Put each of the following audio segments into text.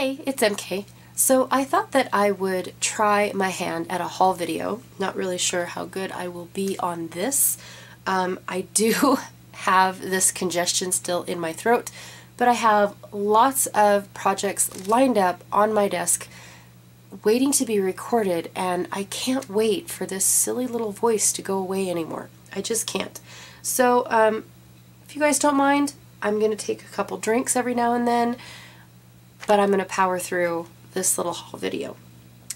Hey, it's MK. So I thought that I would try my hand at a haul video. Not really sure how good I will be on this. I do have this congestion still in my throat, but I have lots of projects lined up on my desk waiting to be recorded, and I can't wait for this silly little voice to go away anymore. I just can't. So if you guys don't mind, I'm going to take a couple drinks every now and then, but I'm going to power through this little haul video.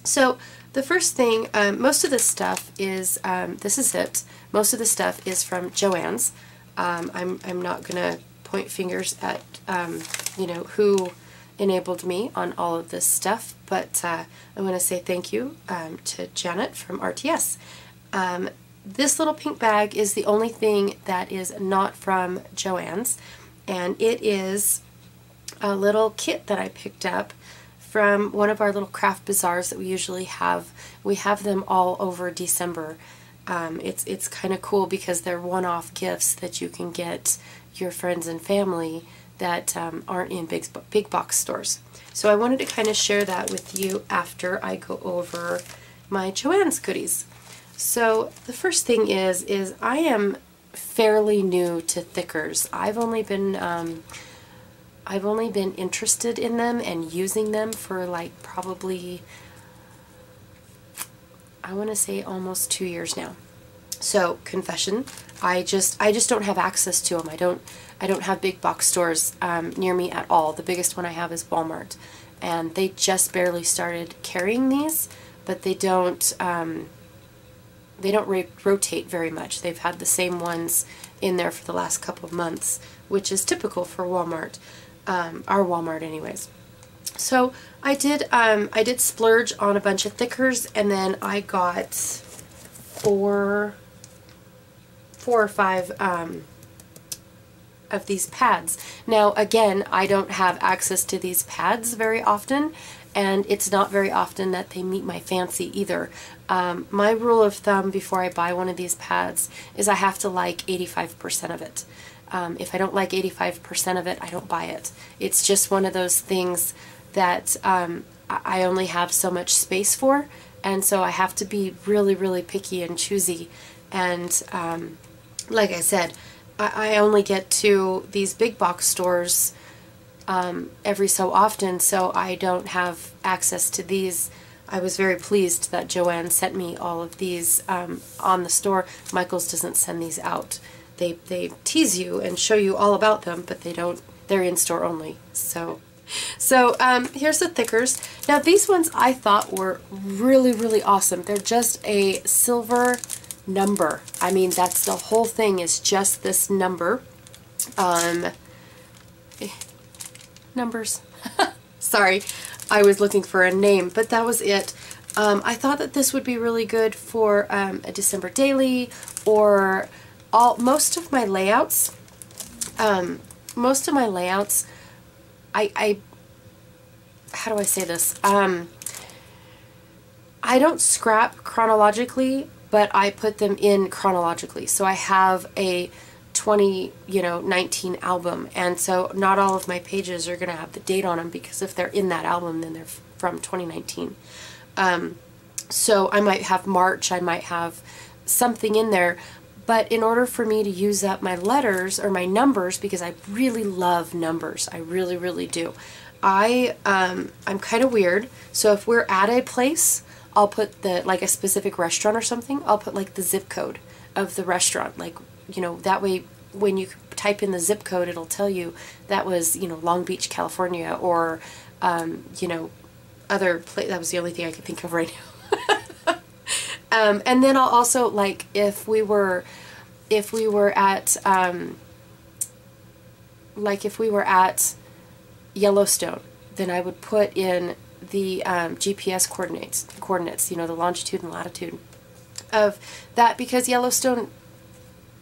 So the first thing, most of this stuff is, this is it, most of the stuff is from Joann's. I'm not going to point fingers at, you know, who enabled me on all of this stuff, but I'm going to say thank you to Janet from RTS. This little pink bag is the only thing that is not from Joann's, and it is a little kit that I picked up from one of our little craft bazaars that we usually have. We have them all over December. It's kind of cool because they're one-off gifts that you can get your friends and family that aren't in big box stores. So I wanted to kind of share that with you after I go over my Joann's goodies. So the first thing is I am fairly new to thickers. I've only been interested in them and using them for like probably, I want to say almost 2 years now. So confession, I just don't have access to them. I don't have big box stores near me at all. The biggest one I have is Walmart, and they just barely started carrying these, but they don't rotate very much. They've had the same ones in there for the last couple of months, which is typical for Walmart. Our Walmart anyways. So I did splurge on a bunch of thickers, and then I got four or five of these pads. Now again, I don't have access to these pads very often, and it's not very often that they meet my fancy either. My rule of thumb before I buy one of these pads is I have to like 85% of it. If I don't like 85% of it, I don't buy it. It's just one of those things that I only have so much space for, and so I have to be really, really picky and choosy. And like I said, I only get to these big box stores every so often, so I don't have access to these. I was very pleased that Joann sent me all of these on the store. Michaels doesn't send these out. They tease you and show you all about them, but they don't. They're in store only. So here's the thickers. Now these ones I thought were really, really awesome. They're just a silver number. I mean, that's the whole thing, is just this number. Numbers. Sorry, I was looking for a name, but that was it. I thought that this would be really good for a December daily, or most of my layouts. I how do I say this? I don't scrap chronologically, but I put them in chronologically. So I have a 2019 album, and so not all of my pages are going to have the date on them, because if they're in that album, then they're from 2019. So I might have March, I might have something in there, but in order for me to use up my letters or my numbers, because I really love numbers, I really, really do. I'm kind of weird, so if we're at a place, I'll put like a specific restaurant or something, I'll put like the zip code of the restaurant, like, you know, that way when you type in the zip code, it'll tell you that was, you know, Long Beach, California, or, you know, other place. That was the only thing I could think of right now. And then I'll also, like, if we were at Yellowstone, then I would put in the GPS coordinates, you know, the longitude and latitude of that, because Yellowstone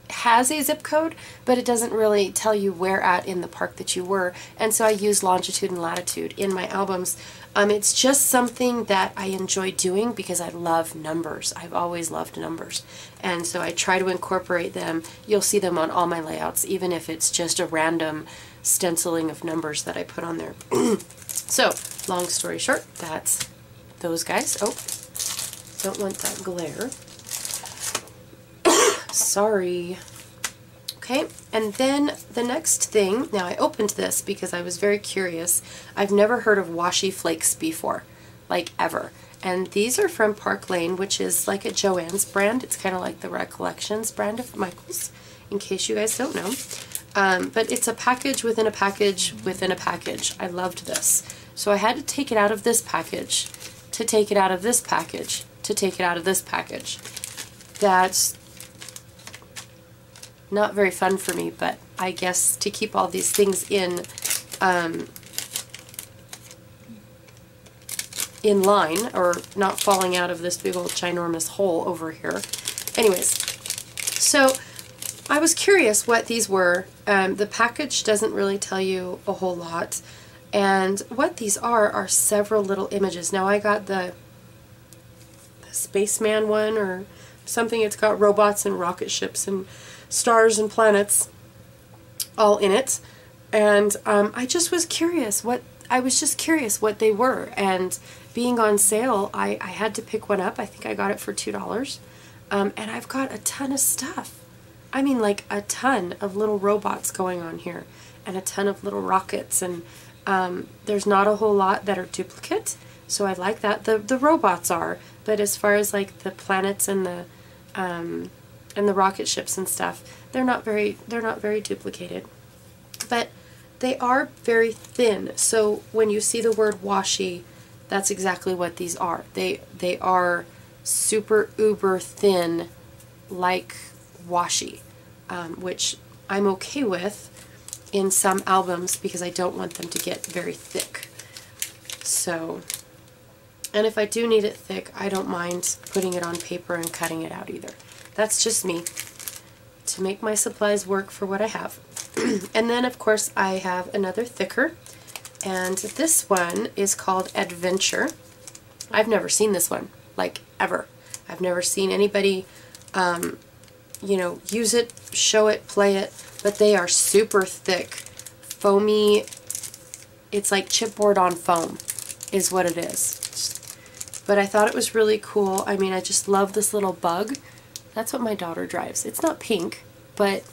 has a zip code, but it doesn't really tell you where at in the park that you were, and so I use longitude and latitude in my albums. It's just something that I enjoy doing because I love numbers. I've always loved numbers, and so I try to incorporate them. You'll see them on all my layouts, even if it's just a random stenciling of numbers that I put on there. So, long story short, that's those guys. Oh, don't want that glare. Sorry. Okay, and then the next thing, now I opened this because I was very curious. I've never heard of washi flakes before, like ever. And these are from Park Lane, which is like a Joann's brand. It's kind of like the Recollections brand of Michaels, in case you guys don't know. But it's a package within a package within a package. I loved this. So I had to take it out of this package, to take it out of this package, to take it out of this package. That's not very fun for me, but I guess to keep all these things in line, or not falling out of this big old ginormous hole over here. Anyways, so I was curious what these were. The package doesn't really tell you a whole lot, and what these are several little images. Now I got the Spaceman one or something. It's got robots and rocket ships and stars and planets all in it, and I just was curious what they were, and being on sale, I had to pick one up. I think I got it for $2, and I've got a ton of stuff. I mean, like a ton of little robots going on here, and a ton of little rockets, and there's not a whole lot that are duplicate, so I like that. The robots are, but as far as like the planets and the rocket ships and stuff, they're not very duplicated. But they are very thin, so when you see the word washi, that's exactly what these are. They are super uber thin, like washi, which I'm okay with in some albums because I don't want them to get very thick. So, and if I do need it thick, I don't mind putting it on paper and cutting it out either. That's just me, to make my supplies work for what I have. And then of course I have another thicker, and this one is called Adventure. I've never seen this one, like ever. I've never seen anybody you know, use it, show it, play it, but they are super thick, foamy. It's like chipboard on foam is what it is. But I thought it was really cool. I mean, I just love this little bug. That's what my daughter drives. It's not pink, but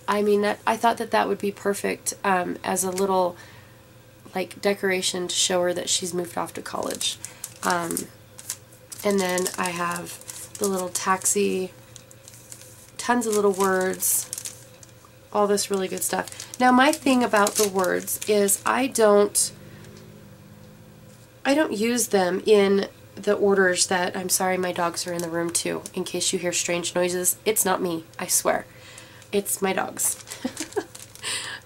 I mean, I thought that would be perfect as a little like decoration to show her that she's moved off to college. And then I have the little taxi, tons of little words, all this really good stuff. Now my thing about the words is I don't use them in the orders that, I'm sorry my dogs are in the room too, in case you hear strange noises. It's not me, I swear. It's my dogs.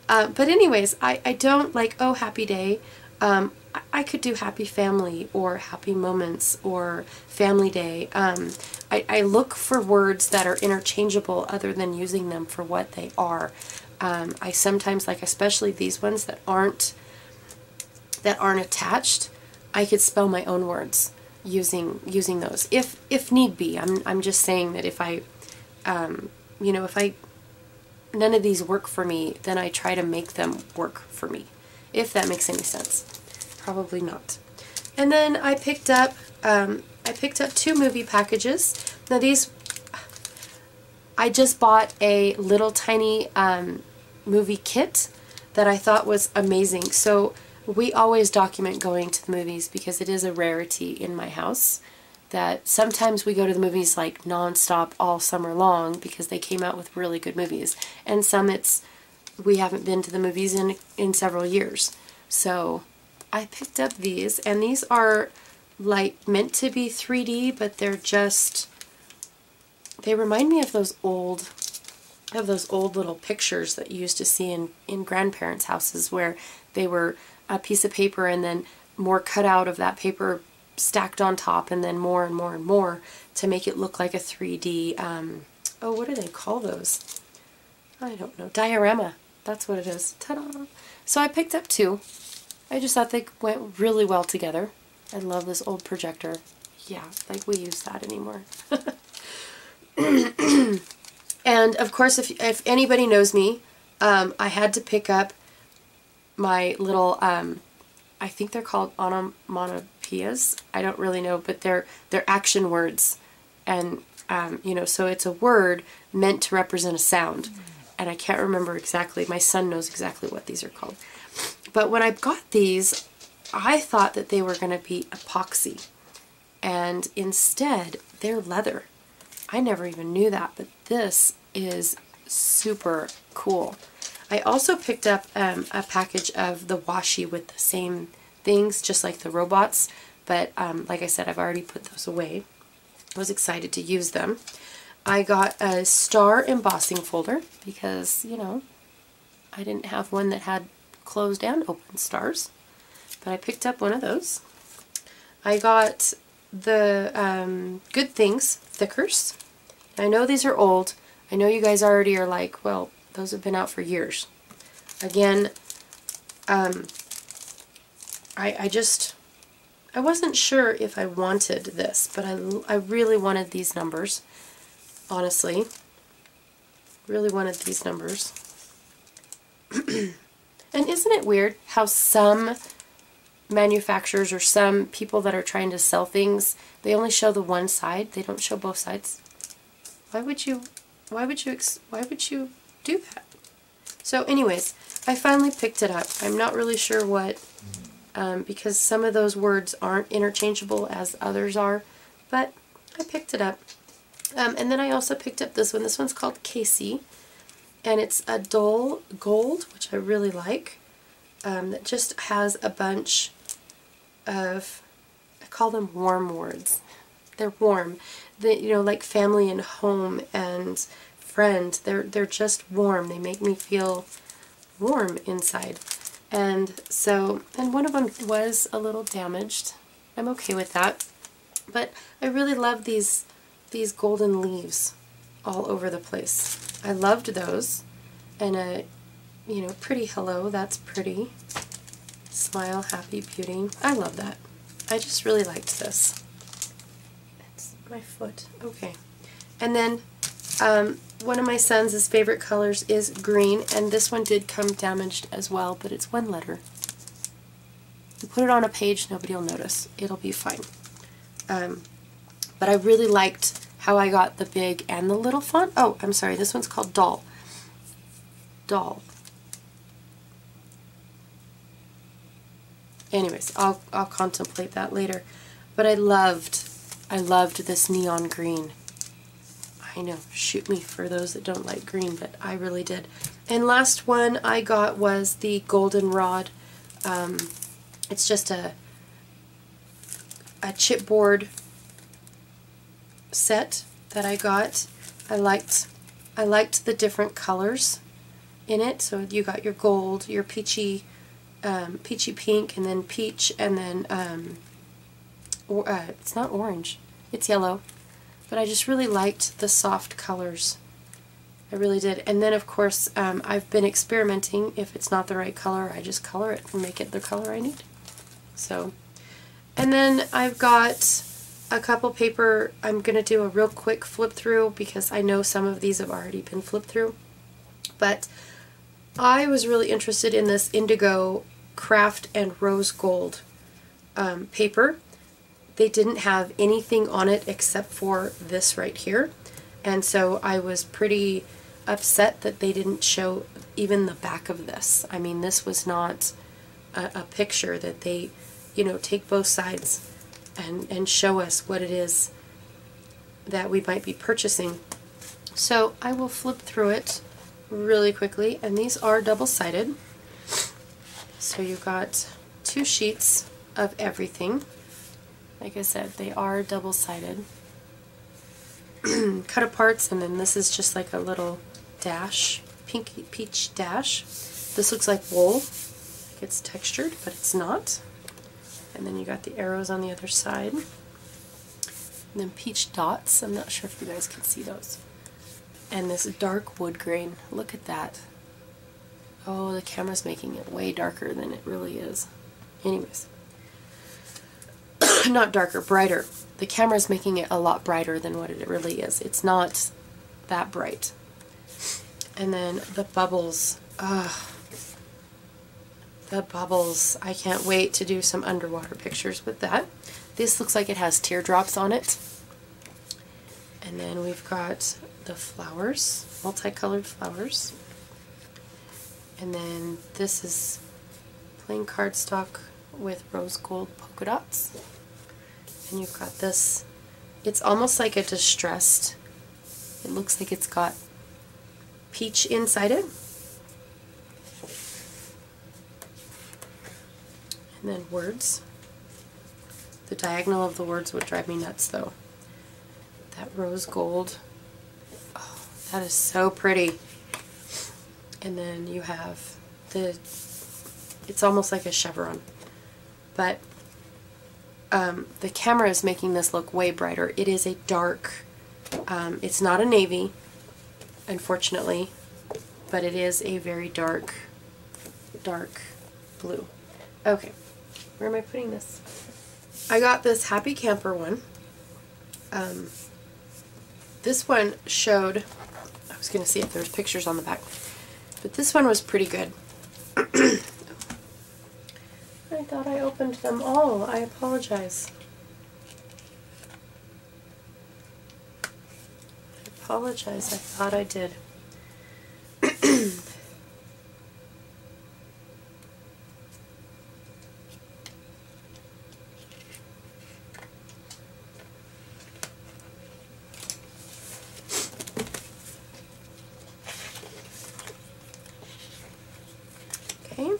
But anyways, I don't like, oh, happy day. I could do happy family or happy moments or family day. I look for words that are interchangeable other than using them for what they are. I sometimes, like especially these ones that aren't attached, I could spell my own words using those if need be. I'm just saying that if I you know, if none of these work for me, then I try to make them work for me, if that makes any sense. Probably not. And then I picked up 2 movie packages. Now these, I just bought a little tiny movie kit that I thought was amazing. So we always document going to the movies because it is a rarity in my house. That sometimes we go to the movies like non-stop all summer long because they came out with really good movies, and some we haven't been to the movies in several years. So I picked up these, and these are like meant to be 3D, but they remind me of those old little pictures that you used to see in grandparents' houses, where they were a piece of paper and then more cut out of that paper stacked on top, and then more and more and more to make it look like a 3D, oh, what do they call those? I don't know. Diorama. That's what it is. Ta-da! So I picked up 2. I just thought they went really well together. I love this old projector. Yeah, like we use that anymore. And of course, if anybody knows me, I had to pick up my little I think they're called onomatopoeias. I don't really know, but they're action words, and you know, so it's a word meant to represent a sound, and I can't remember exactly. My son knows exactly what these are called. But when I got these, I thought that they were going to be epoxy, and instead they're leather. I never even knew that, but this is super cool. I also picked up a package of the washi with the same things, just like the robots, but like I said, I've already put those away. I was excited to use them. I got a star embossing folder because, you know, I didn't have one that had closed and open stars, but I picked up one of those. I got the Good Things thickers. I know these are old. I know you guys already are like, well, those have been out for years. Again, I wasn't sure if I wanted this, but I really wanted these numbers, honestly. Really wanted these numbers. And isn't it weird how some manufacturers or some people that are trying to sell things, they only show the one side, they don't show both sides? Why would you do that? So anyways, I finally picked it up. I'm not really sure what, because some of those words aren't interchangeable as others are, but I picked it up. And then I also picked up this one. This one's called Casey, and it's a dull gold, which I really like, that just has a bunch of, I call them warm words. They're warm. They, you know, like family and home and friend. They're just warm. They make me feel warm inside. And so, and one of them was a little damaged. I'm okay with that. But I really love these golden leaves all over the place. I loved those. And a, you know, pretty hello, that's pretty. Smile, happy, beauty. I love that. I just really liked this. It's my foot. Okay. And then one of my son's favorite colors is green, and this one did come damaged as well, but it's one letter. You put it on a page, nobody will notice. It'll be fine. But I really liked how I got the big and the little font. Oh, I'm sorry, this one's called Doll. Doll. Anyways, I'll contemplate that later. But I loved this neon green. I know, shoot me for those that don't like green, but I really did. And last one I got was the Goldenrod. It's just a chipboard set that I got. I liked the different colors in it. So you got your gold, your peachy pink, and then peach, and then it's not orange, it's yellow. But I just really liked the soft colors. I really did. And then of course I've been experimenting. If it's not the right color, I just color it and make it the color I need. So, and then I've got a couple paper. I'm going to do a real quick flip through because I know some of these have already been flipped through. But I was really interested in this Indigo Craft and Rose Gold paper. They didn't have anything on it except for this right here, and so I was pretty upset that they didn't show even the back of this. I mean, this was not a picture that they, you know, take both sides and show us what it is that we might be purchasing. So I will flip through it really quickly, and these are double-sided. So you've got 2 sheets of everything. Like I said, they are double-sided. Cut aparts, and then this is just like a little dash, pinky peach dash. This looks like wool. It's textured, but it's not. And then you got the arrows on the other side. And then peach dots. I'm not sure if you guys can see those. And this dark wood grain. Look at that. Oh, the camera's making it way darker than it really is. Anyways. Not darker, brighter. The camera's making it a lot brighter than what it really is. It's not that bright. And then the bubbles. the bubbles. I can't wait to do some underwater pictures with that. This looks like it has teardrops on it. And then we've got the flowers, multicolored flowers. And then this is plain cardstock with rose gold polka dots. And you've got this, it's almost like a distressed, it looks like it's got peach inside it. And then words. The diagonal of the words would drive me nuts though. That rose gold, oh, that is so pretty. And then you have the, it's almost like a chevron, but the camera is making this look way brighter. It is a dark, it's not a navy, unfortunately, but it is a very dark, dark blue. Okay, where am I putting this? I got this Happy Camper one. This one showed, I was going to see if there's pictures on the back, but this one was pretty good. I thought I opened them all. I apologize. I apologize. I thought I did. Okay.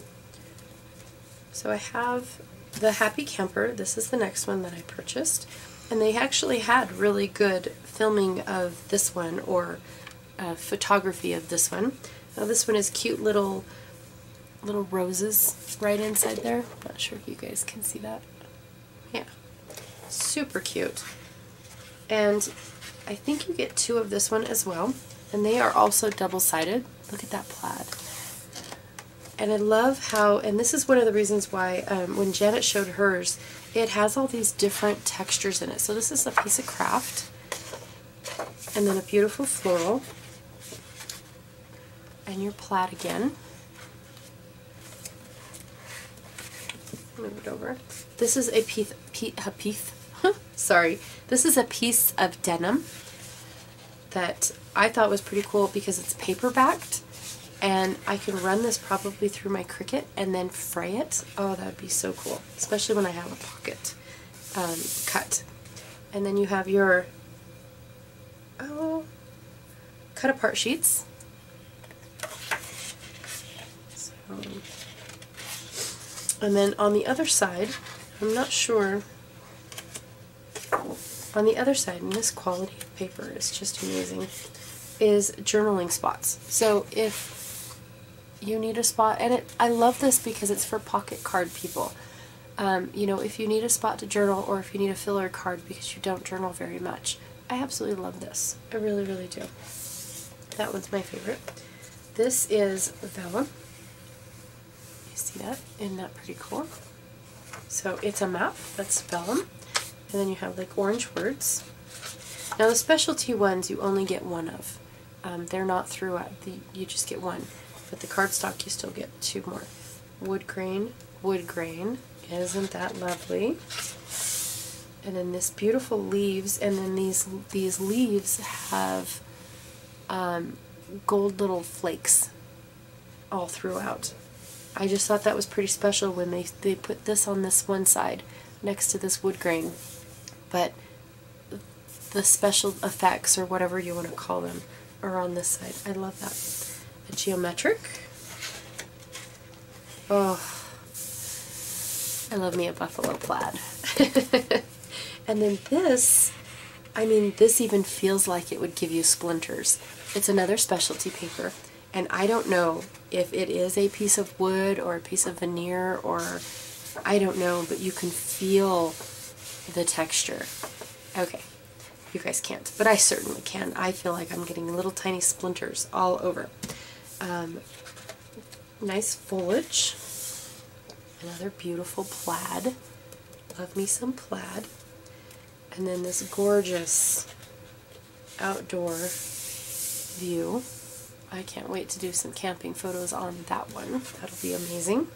So I have the Happy Camper. This is the next one that I purchased. And they actually had really good filming of this one, or photography of this one. Now this one is cute little roses right inside there. Not sure if you guys can see that. Yeah, super cute. And I think you get two of this one as well. And they are also double-sided. Look at that plaid. And I love how, and this is one of the reasons why when Janet showed hers, it has all these different textures in it. So this is a piece of craft, and then a beautiful floral, and your plaid again. Move it over. This is a piece, sorry, this is a piece of denim that I thought was pretty cool because it's paper backed. And I can run this probably through my Cricut and then fray it. Oh, that would be so cool, especially when I have a pocket cut. And then you have your cut apart sheets. So, and then on the other side, I'm not sure, on the other side, and this quality of paper is just amazing, is journaling spots. So if you need a spot, and I love this because it's for pocket card people. You know, if you need a spot to journal, or if you need a filler card because you don't journal very much, I absolutely love this. I really, really do. That one's my favorite. This is vellum. You see that? Isn't that pretty cool? So it's a map, that's vellum, and then you have like orange words. Now the specialty ones you only get one of. They're not throughout, you just get one. But the cardstock you still get two more. Wood grain, isn't that lovely? And then this beautiful leaves, and then these leaves have gold little flakes all throughout. I just thought that was pretty special when they put this on this one side next to this wood grain. But the special effects, or whatever you want to call them, are on this side. I love that. A geometric. Oh, I love me a buffalo plaid. And then this, I mean, this even feels like it would give you splinters. It's another specialty paper, and I don't know if it is a piece of wood or a piece of veneer, or I don't know, but you can feel the texture. Okay, you guys can't, but I certainly can. I feel like I'm getting little tiny splinters all over. Nice foliage. Another beautiful plaid. Love me some plaid. And then this gorgeous outdoor view. I can't wait to do some camping photos on that one. That'll be amazing.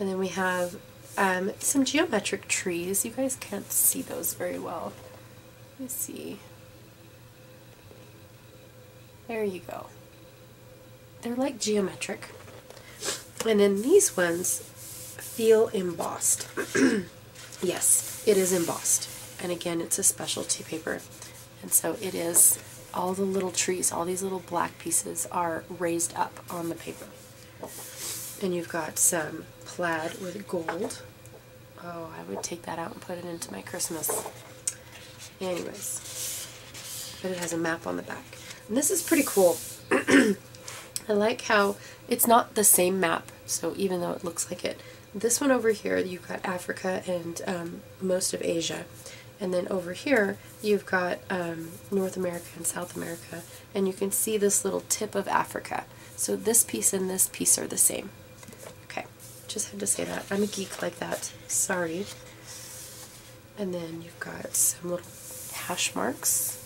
And then we have some geometric trees. You guys can't see those very well. Let me see. There you go. They're like geometric. And then these ones feel embossed. Yes, it is embossed. And again, it's a specialty paper. And so it is, all the little trees, all these little black pieces are raised up on the paper. And you've got some plaid with gold. Oh, I would take that out and put it into my Christmas. Anyways, but it has a map on the back. And this is pretty cool. I like how it's not the same map, so even though it looks like it, this one over here, you've got Africa and most of Asia. And then over here, you've got North America and South America. And you can see this little tip of Africa. So this piece and this piece are the same. Okay, just had to say that. I'm a geek like that. Sorry. And then you've got some little hash marks.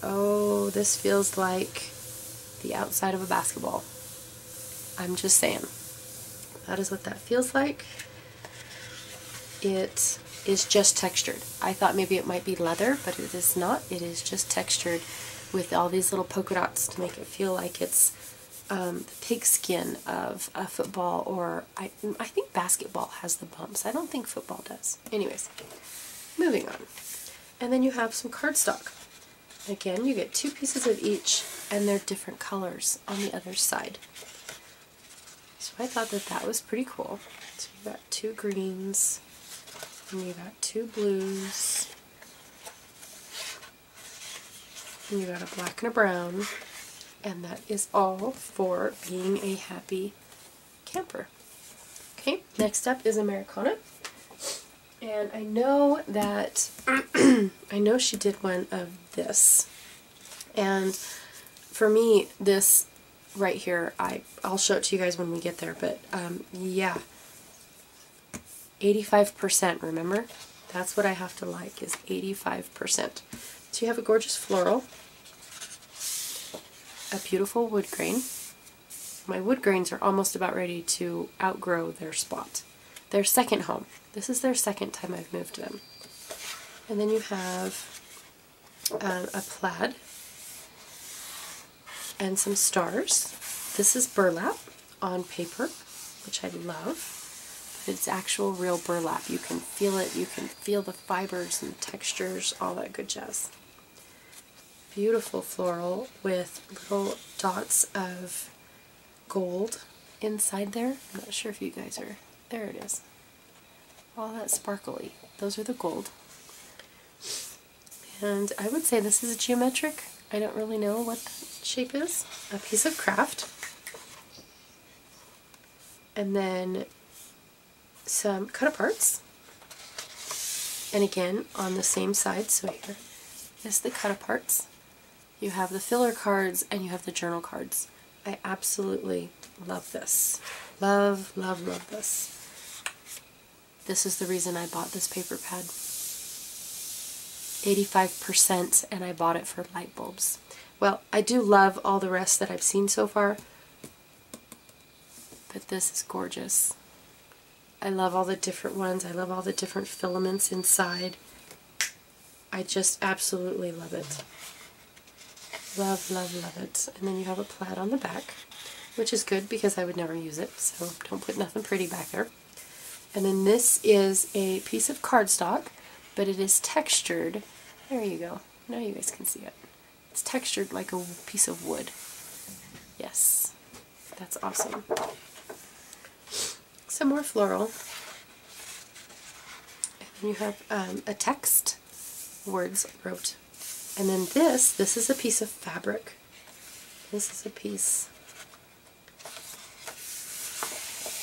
Oh, this feels like the outside of a basketball. I'm just saying. That is what that feels like. It is just textured. I thought maybe it might be leather, but it is not. It is just textured with all these little polka dots to make it feel like it's the pigskin of a football, or I think basketball has the bumps. I don't think football does. Anyways, moving on. And then you have some cardstock. Again, you get 2 pieces of each, and they're different colors on the other side. So I thought that that was pretty cool. So you've got 2 greens, and you've got 2 blues, and you've got a black and a brown, and that is all for being a happy camper. Okay, next up is Americana. And I know that, I know she did one of this. And for me, this right here, I'll show it to you guys when we get there, but yeah, 85%, remember? That's what I have to like, is 85%. So you have a gorgeous floral, a beautiful wood grain. My wood grains are almost about ready to outgrow their spot. Their second home. This is their second time I've moved them. And then you have a plaid and some stars. This is burlap on paper, which I love. But it's actual real burlap. You can feel it. You can feel the fibers and textures, all that good jazz. Beautiful floral with little dots of gold inside there. I'm not sure if you guys are... There it is. All that sparkly. Those are the gold. And I would say this is a geometric. I don't really know what the shape is. A piece of craft. And then some cut-aparts. And again, on the same side, so here is the cut-aparts. You have the filler cards and you have the journal cards. I absolutely love this. Love, love, love this. This is the reason I bought this paper pad. 85%, and I bought it for light bulbs. Well, I do love all the rest that I've seen so far, but this is gorgeous. I love all the different ones. I love all the different filaments inside. I just absolutely love it. Love, love, love it. And then you have a plaid on the back, which is good because I would never use it, so don't put nothing pretty back there. And then this is a piece of cardstock, but it is textured. There you go. Now you guys can see it. It's textured like a piece of wood. Yes, that's awesome. Some more floral. And then you have a text, words wrote. And then this is a piece of fabric. This is a piece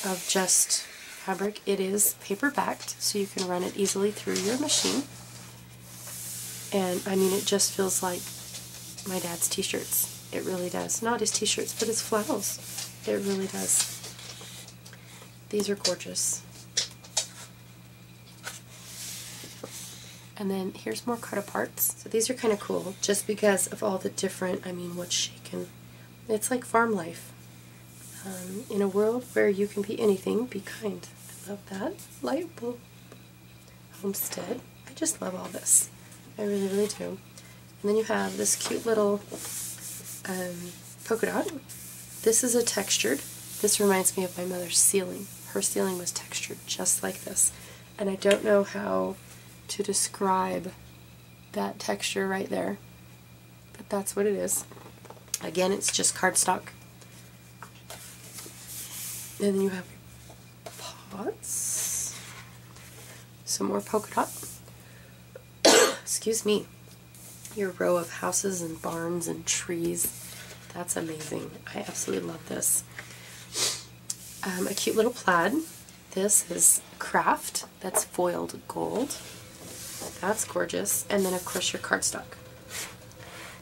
of just fabric. It is paper backed, so you can run it easily through your machine. And I mean, it just feels like my dad's t-shirts. It really does. Not his t-shirts, but his flannels. It really does. These are gorgeous. And then here's more cut-aparts. So these are kind of cool, just because of all the different, I mean, what's shaken. It's like farm life. In a world where you can be anything, be kind. Love that. Light bulb. Homestead. I just love all this. I really, really do. And then you have this cute little polka dot. This is a textured. This reminds me of my mother's ceiling. Her ceiling was textured just like this. And I don't know how to describe that texture right there, but that's what it is. Again, it's just cardstock. And then you have pots. Some more polka dot. Excuse me. Your row of houses and barns and trees. That's amazing. I absolutely love this. A cute little plaid. This is craft. That's foiled gold. That's gorgeous. And then of course your cardstock.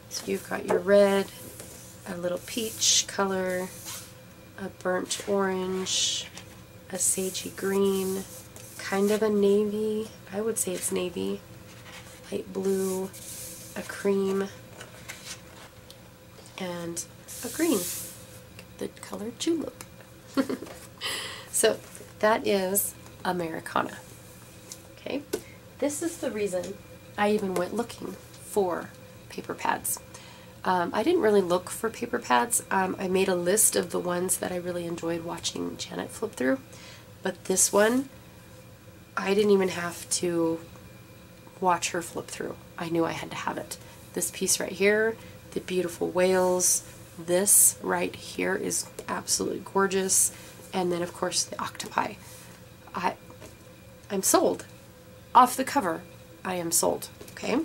So you've got your red, a little peach color, a burnt orange, a sagey green, kind of a navy. I would say it's navy. Light blue, a cream, and a green, the color julep. So that is Americana. Okay, this is the reason I even went looking for paper pads. I didn't really look for paper pads. I made a list of the ones that I really enjoyed watching Janet flip through, but this one I didn't even have to watch her flip through. I knew I had to have it. This piece right here, the beautiful whales, this right here is absolutely gorgeous, and then of course the octopi. I'm sold. Off the cover, I am sold. Okay.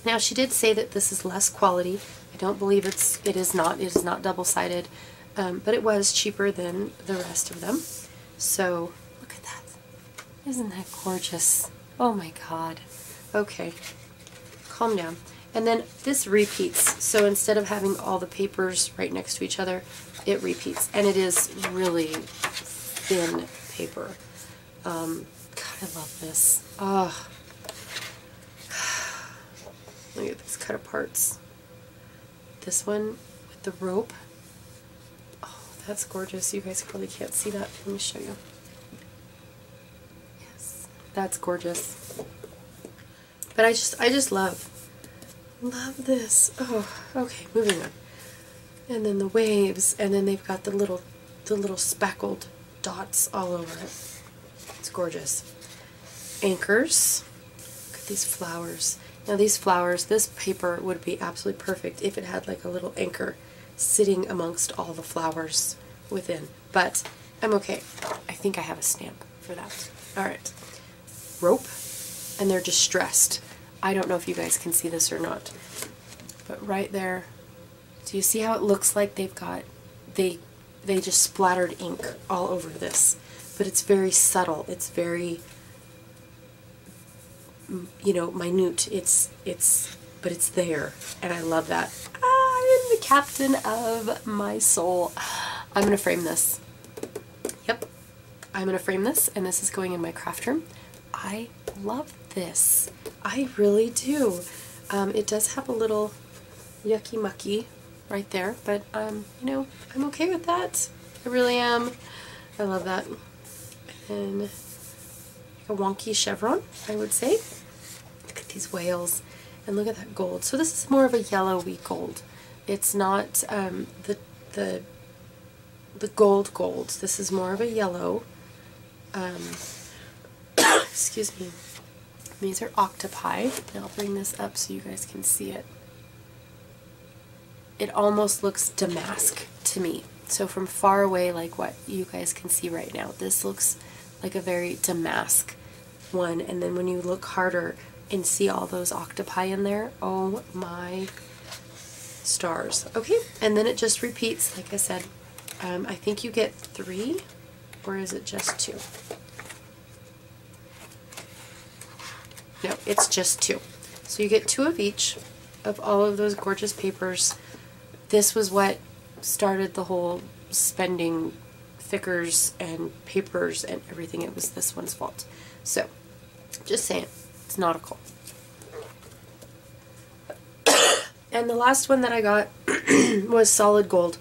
Now she did say that this is less quality. I don't believe it is not double-sided, but it was cheaper than the rest of them. So look at that. Isn't that gorgeous? Oh my god. Okay, calm down. And then this repeats, so instead of having all the papers right next to each other, it repeats, and it is really thin paper. God, I love this. Oh. Look at these cut aparts. This one with the rope. Oh, that's gorgeous. You guys probably can't see that. Let me show you. Yes, that's gorgeous. But I just love this. Oh, okay, moving on. And then the waves, and then they've got the little speckled dots all over it. It's gorgeous. Anchors. Look at these flowers. Now these flowers, this paper would be absolutely perfect if it had like a little anchor sitting amongst all the flowers within. But I'm okay. I think I have a stamp for that. Alright. Rope. And they're distressed. I don't know if you guys can see this or not. But right there, do you see how it looks like they've got, they just splattered ink all over this. But it's very subtle. It's very, you know, minute. But it's there. And I love that. I am the captain of my soul. I'm going to frame this. Yep. I'm going to frame this, and this is going in my craft room. I love this. I really do. It does have a little yucky mucky right there, but you know, I'm okay with that. I really am. I love that. And a wonky chevron, I would say. Look at these whales, and look at that gold. So this is more of a yellowy gold. It's not the gold. This is more of a yellow. Excuse me. These are octopi. And I'll bring this up so you guys can see it. It almost looks damask to me. So from far away, like what you guys can see right now, this looks like a very damask one. And then when you look harder and see all those octopi in there, oh my stars. Okay, and then it just repeats, like I said. I think you get 3, or is it just 2? No, it's just 2. So you get 2 of each of all of those gorgeous papers. This was what started the whole spending thickers and papers and everything. It was this one's fault. So, just saying, it's nautical. And the last one that I got was solid gold.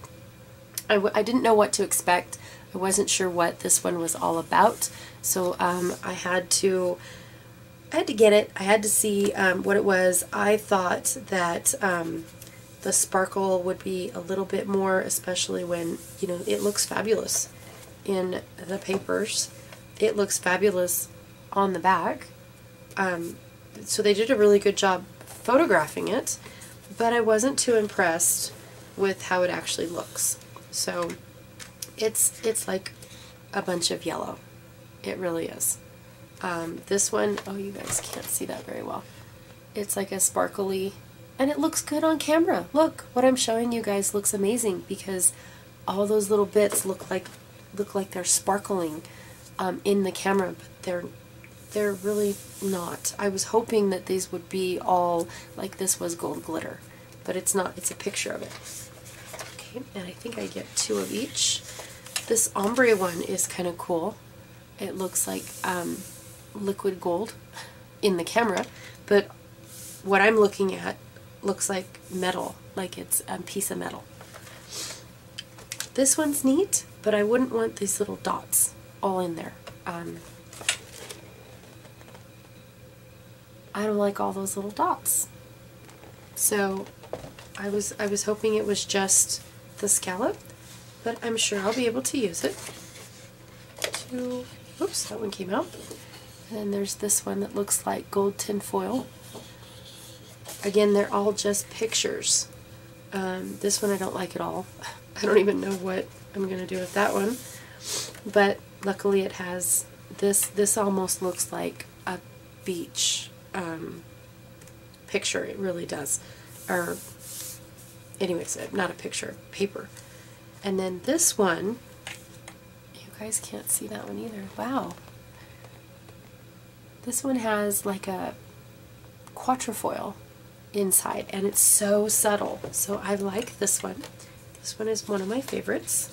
I didn't know what to expect. I wasn't sure what this one was all about, So I had to get it. I had to see what it was. I thought that the sparkle would be a little bit more, especially when, you know, it looks fabulous in the papers. It looks fabulous on the back. So they did a really good job photographing it, but I wasn't too impressed with how it actually looks. So it's like a bunch of yellow. It really is. This one, oh, you guys can't see that very well. It's like a sparkly, and it looks good on camera. Look, what I'm showing you guys looks amazing because all those little bits look like they're sparkling in the camera, but they're really not. I was hoping that these would be all like this was gold glitter, but it's not. It's a picture of it. Okay, and I think I get 2 of each. This ombre one is kind of cool. It looks like liquid gold in the camera, but what I'm looking at looks like metal, like it's a piece of metal. This one's neat, but I wouldn't want these little dots all in there. I don't like all those little dots. So I was hoping it was just the scallop, but I'm sure I'll be able to use it. Oops, that one came out. And then there's this one that looks like gold tin foil. Again, they're all just pictures. This one I don't like at all. I don't even know what I'm going to do with that one. But luckily it has this. This almost looks like a beach picture. It really does. Or, anyways, not a picture, paper. And then this one, you guys can't see that one either. Wow. This one has like a quatrefoil inside, and it's so subtle. So I like this one. This one is one of my favorites.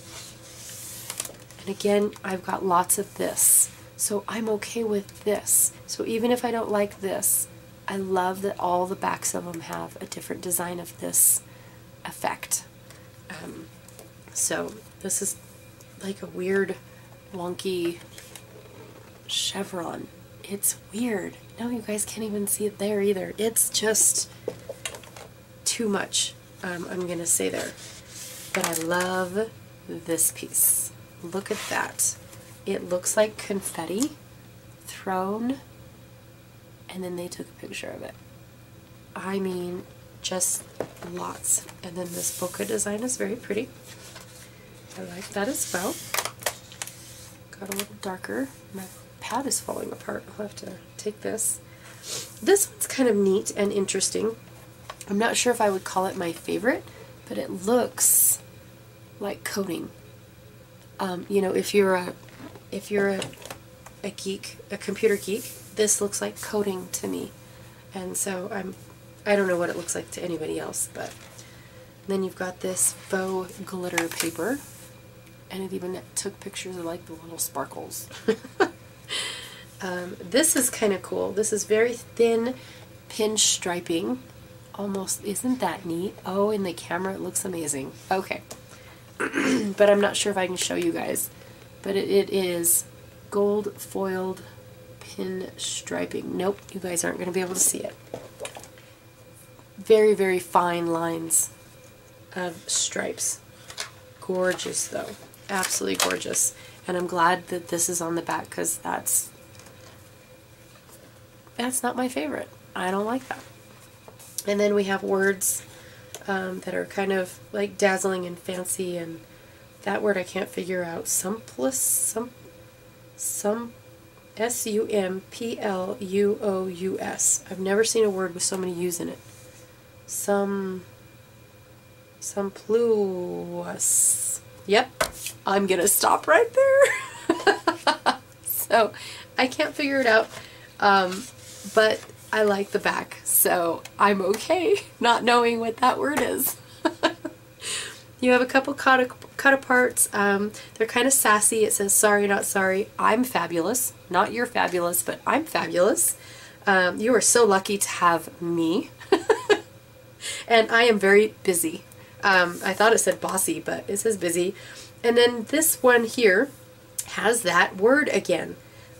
And again, I've got lots of this. So I'm okay with this. So even if I don't like this, I love that all the backs of them have a different design of this effect. So this is like a weird, wonky chevron. It's weird. No, you guys can't even see it there either. It's just too much, I'm going to say there. But I love this piece. Look at that. It looks like confetti thrown, and then they took a picture of it. I mean, just lots. And then this bokeh design is very pretty. I like that as well. Got a little darker. My pad is falling apart. I'll have to take this. This one's kind of neat and interesting. I'm not sure if I would call it my favorite, but it looks like coding. You know, if you're a geek, a computer geek, this looks like coding to me. And so I don't know what it looks like to anybody else, but then you've got this faux glitter paper, and it even took pictures of like the little sparkles. This is kind of cool. This is very thin pinch striping. Almost, isn't that neat? Oh, in the camera it looks amazing. Okay. But I'm not sure if I can show you guys. But it is gold foiled pin striping. Nope, you guys aren't going to be able to see it. Very, very fine lines of stripes. Gorgeous though. Absolutely gorgeous. And I'm glad that this is on the back, because that's not my favorite. I don't like that. And then we have words that are kind of like dazzling and fancy, and that word I can't figure out. S-U-M-P-L-U-O-U-S. I've never seen a word with so many U's in it. Sumptuous. Yep, I'm gonna stop right there. So I can't figure it out, but I like the back, so I'm okay not knowing what that word is. You have a couple cut aparts. They're kind of sassy. It says, "Sorry, not sorry. I'm fabulous." Not you're fabulous, but I'm fabulous. You are so lucky to have me. And I am very busy. I thought it said bossy, but it says busy. And then this one here has that word again.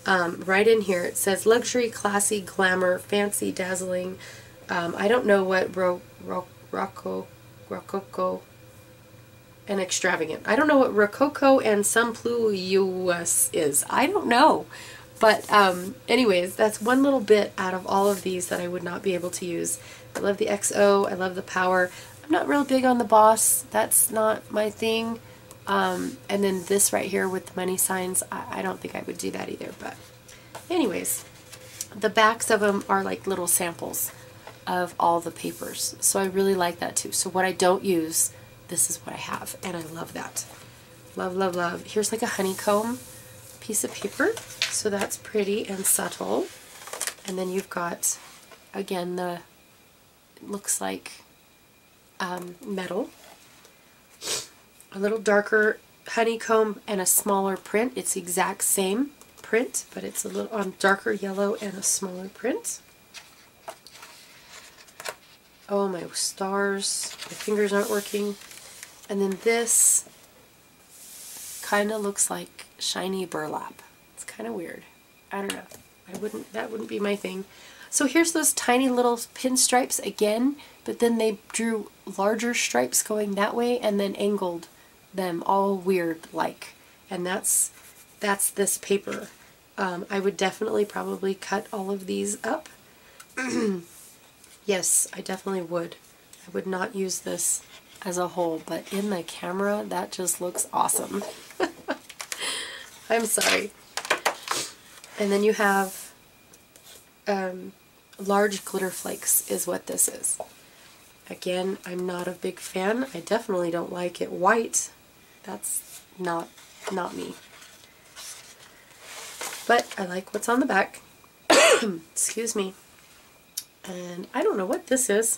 right in here it says luxury, classy, glamour, fancy, dazzling. I don't know what rococo and extravagant. I don't know what rococo and sumptuous is. I don't know. But anyways, that's one little bit out of all of these that I would not be able to use. I love the XO. I love the Power. I'm not real big on the Boss. That's not my thing. And then this right here with the money signs, I don't think I would do that either. But anyways, the backs of them are like little samples of all the papers. So I really like that too. So what I don't use, this is what I have. And I love that. Love, love, love. Here's like a honeycomb piece of paper. So that's pretty and subtle. And then you've got, again, it looks like metal. A little darker honeycomb and a smaller print. It's the exact same print, but it's a little on darker yellow and a smaller print. Oh, my stars. My fingers aren't working. And then this kind of looks like shiny burlap. It's kind of weird. I don't know. That wouldn't be my thing. So here's those tiny little pinstripes again, but then they drew larger stripes going that way and then angled them all weird like. And that's this paper. I would definitely probably cut all of these up. Yes, I definitely would. I would not use this as a whole, but in the camera that just looks awesome. I'm sorry. And then you have large glitter flakes is what this is. Again, I'm not a big fan. I definitely don't like it white. That's not me. But I like what's on the back. Excuse me. And I don't know what this is.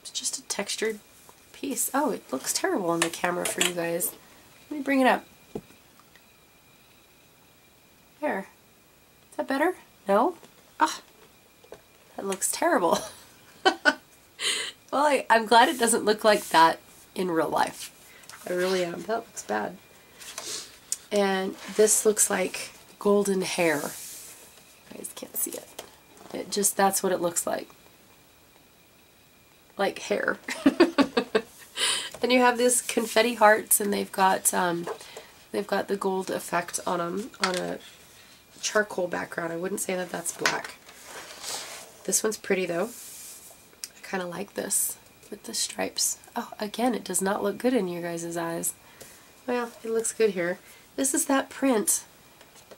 It's just a textured piece. Oh, it looks terrible on the camera for you guys. Let me bring it up. There. Is that better? No? Ah, that looks terrible. Well, I'm glad it doesn't look like that in real life. I really am. That looks bad. And this looks like golden hair. You guys can't see it. That's what it looks like. Like hair. Then you have these confetti hearts, and they've got the gold effect on them on a charcoal background. I wouldn't say that that's black. This one's pretty though. I kind of like this with the stripes. Oh, again, it does not look good in your guys' eyes. Well, it looks good here. This is that print.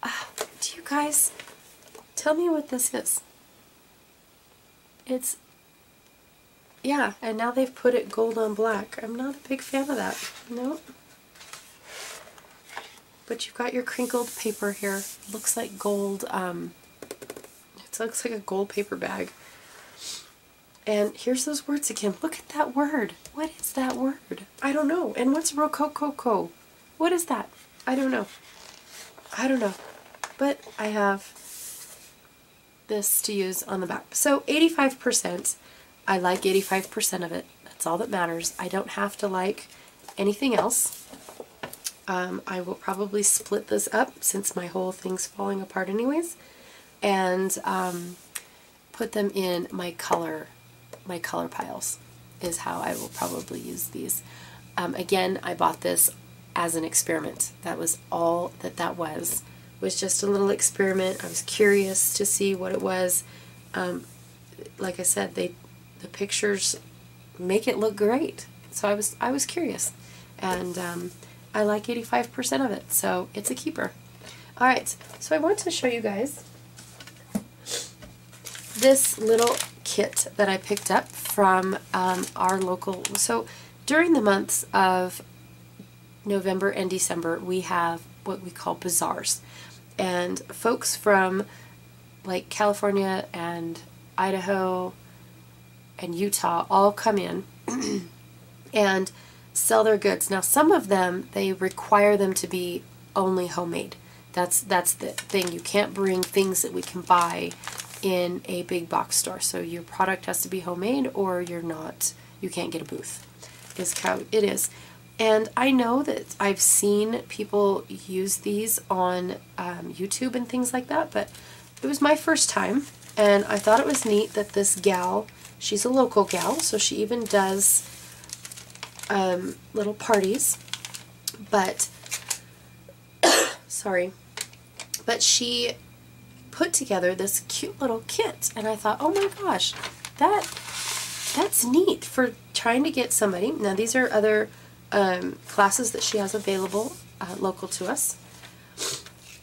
Do you guys tell me what this is? It's, yeah, and now they've put it gold on black. I'm not a big fan of that. No. But you've got your crinkled paper here. Looks like gold. It looks like a gold paper bag. And here's those words again. Look at that word. What is that word? I don't know. And what's rococo? What is that? I don't know. I don't know. But I have this to use on the back. So 85%. I like 85% of it. That's all that matters. I don't have to like anything else. I will probably split this up since my whole thing's falling apart anyways, and put them in my color piles is how I will probably use these. Again, I bought this as an experiment. That was all that was just a little experiment. I was curious to see what it was. Like I said, the pictures make it look great, so I was curious, and I like 85% of it, so it's a keeper. Alright, so I want to show you guys this little kit that I picked up from our local. So during the months of November and December, we have what we call bazaars, and folks from like California and Idaho and Utah all come in and sell their goods. Now some of them, they require them to be only homemade. That's the thing. You can't bring things that we can buy in a big box store. So your product has to be homemade or you can't get a booth, is how it is. And I know that I've seen people use these on YouTube and things like that, but it was my first time, and I thought it was neat that this gal, she's a local gal, so she even does little parties, but, sorry, but she put together this cute little kit, and I thought, oh my gosh, that's neat for trying to get somebody. Now these are other classes that she has available local to us,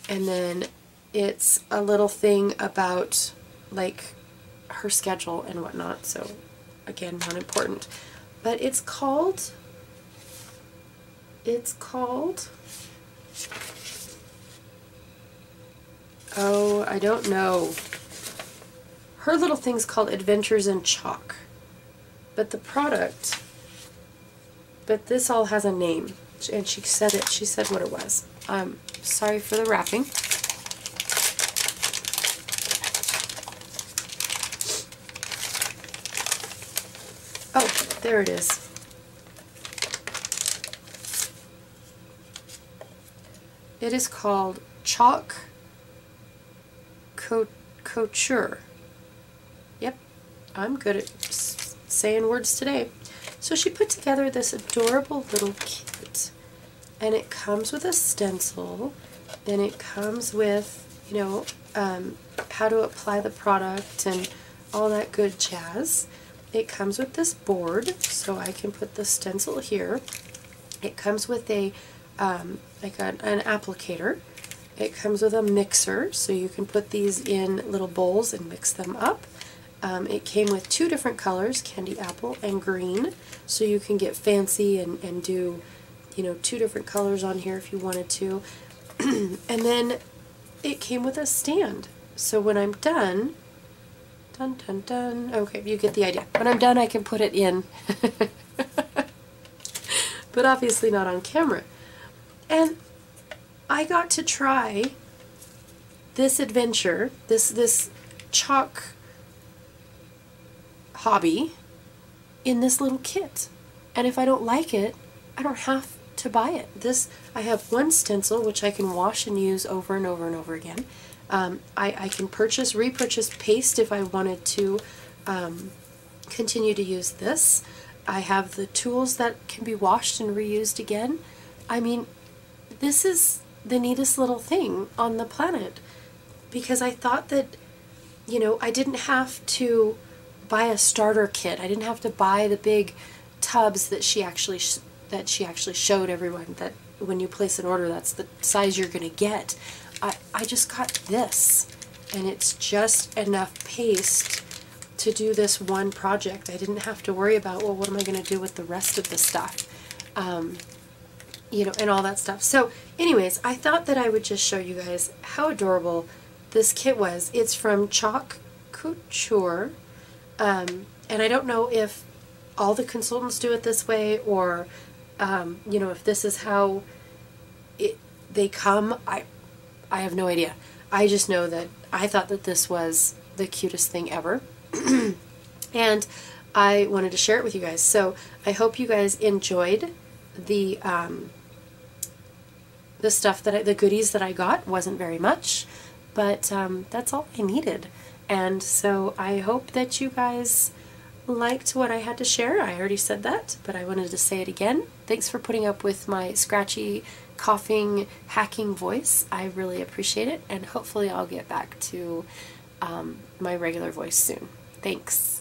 and then it's a little thing about like her schedule and whatnot, so again, not important. But it's called oh, I don't know. Her little thing's called Adventures in Chalk. But the product, but this all has a name, and she said it. She said what it was. Sorry for the wrapping. Oh, there it is. It is called Chalk Couture. Yep, I'm good at saying words today. So she put together this adorable little kit, and it comes with a stencil, and it comes with, you know, how to apply the product and all that good jazz. It comes with this board, so I can put the stencil here. It comes with a like an applicator. It comes with a mixer, so you can put these in little bowls and mix them up. It came with 2 different colors, candy apple and green, so you can get fancy and do, you know, 2 different colors on here if you wanted to. And then it came with a stand, so when I'm done, okay, you get the idea. When I'm done, I can put it in, but obviously not on camera. And I got to try this adventure, this chalk hobby in this little kit. And if I don't like it, I don't have to buy it. I have one stencil which I can wash and use over and over and over again. I can repurchase paste if I wanted to continue to use this. I have the tools that can be washed and reused again. I mean, this is the neatest little thing on the planet, because I thought that, you know, I didn't have to buy a starter kit. I didn't have to buy the big tubs that she actually showed everyone that when you place an order, that's the size you're going to get. I just got this, and it's just enough paste to do this one project. I didn't have to worry about, well, what am I going to do with the rest of the stuff? You know, and all that stuff. So anyways, I thought that I would just show you guys how adorable this kit was. It's from Chalk Couture, and I don't know if all the consultants do it this way, or you know, if this is how they come. I have no idea. I just know that I thought that this was the cutest thing ever, and I wanted to share it with you guys. So I hope you guys enjoyed the stuff the goodies that I got. Wasn't very much, but that's all I needed. And so I hope that you guys liked what I had to share. I already said that, but I wanted to say it again. Thanks for putting up with my scratchy, coughing, hacking voice. I really appreciate it, and hopefully I'll get back to my regular voice soon. Thanks.